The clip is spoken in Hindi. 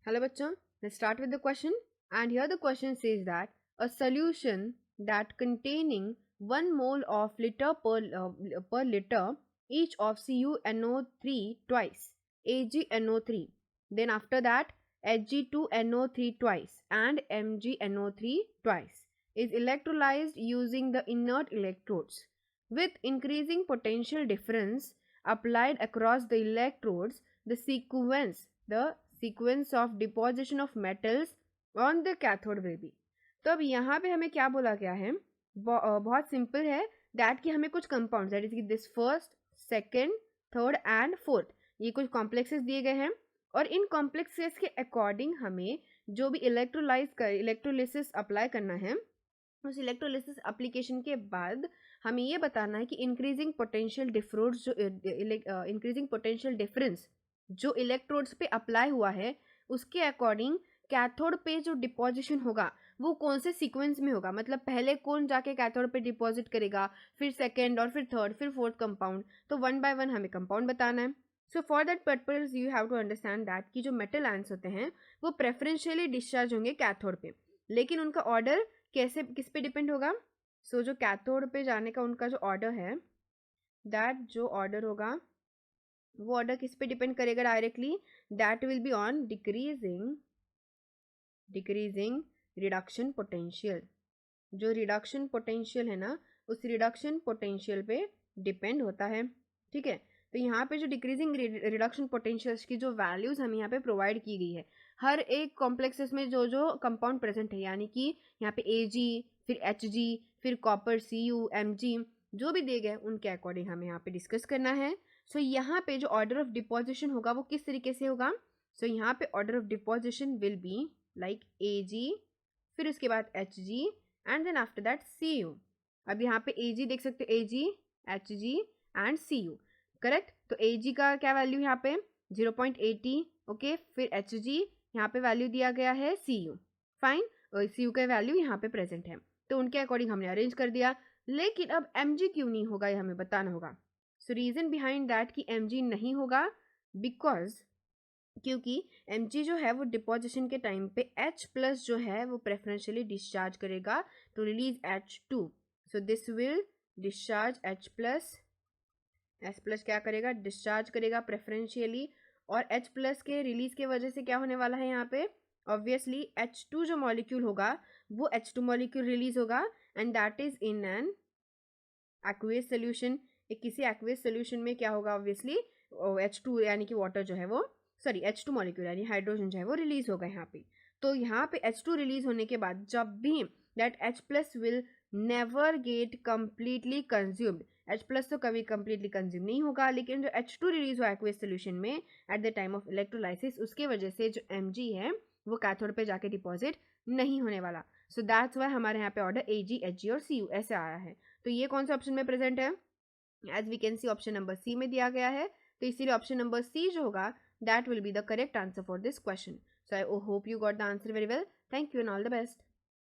Hello bachon, let's start with the question. And here the question says that a solution that containing 1 mole of liter per liter each of CuNO3 twice, AgNO3, then after that Hg2NO3 twice and MgNO3 twice is electrolyzed using the inert electrodes with increasing potential difference applied across the electrodes. The sequence of deposition of metals on the cathode will be. तो अब यहाँ पे हमें क्या बोला गया है, बहुत सिंपल है, दैट कि हमें कुछ compounds that is this first, second, third and fourth, ये कुछ कॉम्प्लेक्सेस दिए गए हैं और इन कॉम्प्लेक्सेस के अकॉर्डिंग हमें जो भी इलेक्ट्रोलिसिस अप्लाई करना है, उस इलेक्ट्रोलिसिस एप्लीकेशन के बाद हमें ये बताना है कि इंक्रीजिंग पोटेंशियल डिफरेंस जो इलेक्ट्रोड्स पे अप्लाई हुआ है उसके अकॉर्डिंग कैथोड पे जो डिपॉजिशन होगा वो कौन से सीक्वेंस में होगा, मतलब पहले कौन जाके कैथोड पे डिपॉजिट करेगा, फिर सेकेंड और फिर थर्ड फिर फोर्थ कंपाउंड, तो वन बाय वन हमें कंपाउंड बताना है. So for that purpose you have to understand that कि जो मेटल आयंस होते हैं वो प्रेफरेंशियली डिस्चार्ज होंगे कैथोड पे, लेकिन उनका ऑर्डर कैसे किस पे डिपेंड होगा. सो जो कैथोड पे जाने का उनका जो ऑर्डर है, दैट जो ऑर्डर होगा वो ऑर्डर किस पे डिपेंड करेगा directly, that will be on decreasing reduction potential. जो रिडक्शन पोटेंशियल है ना उस रिडक्शन पोटेंशियल पे डिपेंड होता है. ठीक है, तो यहाँ पे जो डिक्रीजिंग रिडक्शन पोटेंशियल्स की जो वैल्यूज हमें यहाँ पे प्रोवाइड की गई है हर एक कॉम्प्लेक्सेस में जो जो कंपाउंड प्रेजेंट है, यानी कि यहाँ पे Ag, फिर Hg, फिर कॉपर Cu, Mg जो भी दिए गए उनके अकॉर्डिंग हमें यहाँ पे डिस्कस करना है. सो यहाँ पे जो ऑर्डर ऑफ डिपोजिशन होगा वो किस तरीके से होगा. सो यहाँ पे order of deposition will be like Ag, फिर उसके बाद Hg and then after that Cu. अब यहाँ पे Ag देख सकते हो, Ag, Hg and Cu, correct. तो Ag का क्या वैल्यू यहाँ पे 0.80, ओके. फिर Hg यहाँ पे वैल्यू दिया गया है Cu, फाइन. Cu का वैल्यू यहाँ पे प्रेजेंट है, तो उनके अकॉर्डिंग हमने अरेंज कर दिया. लेकिन अब Mg क्यों नहीं होगा ये हमें बताना होगा. सो रीजन बिहाइंड दैट कि Mg नहीं होगा बिकॉज क्योंकि Mg जो है वो डिपोजिशन के टाइम पे H प्लस जो है वो प्रेफरेंशियली डिस्चार्ज करेगा to release H2. So this will discharge H plus, H plus क्या करेगा, डिस्चार्ज करेगा प्रेफरेंशियली. और H प्लस के रिलीज के वजह से क्या होने वाला है यहाँ पे, ऑब्वियसली H2 जो मॉलिक्यूल होगा वो H2 मॉलिक्यूल रिलीज होगा and that is in an aqueous solution. किसी एक्वेस सोल्यूशन में क्या होगा, ऑब्वियसली H2 यानी कि वाटर जो है वो, सॉरी H2 मॉलिक्यूल यानी हाइड्रोजन जो है वो रिलीज होगा यहाँ पे. तो यहाँ पे H2 रिलीज होने के बाद जब भी that H plus will never get completely consumed. H plus तो कभी कम्प्लीटली कंज्यूम नहीं होगा, लेकिन जो H2 रिलीज हुआ एक्वेस सोल्यूशन में at the time of electrolysis उसके वजह से जो Mg है वो कैथोड पे जाके डिपॉजिट नहीं होने वाला. सो दैट्स वाई हमारे यहाँ पे ऑर्डर Ag, Hg और Cu ऐसे आया है. तो ये कौन सा ऑप्शन में प्रेजेंट है, as we can see option number C में दिया गया है. तो इसीलिए ऑप्शन नंबर सी जो होगा that will be the correct answer for this question. So I hope you got the answer very well. Thank you and all the best.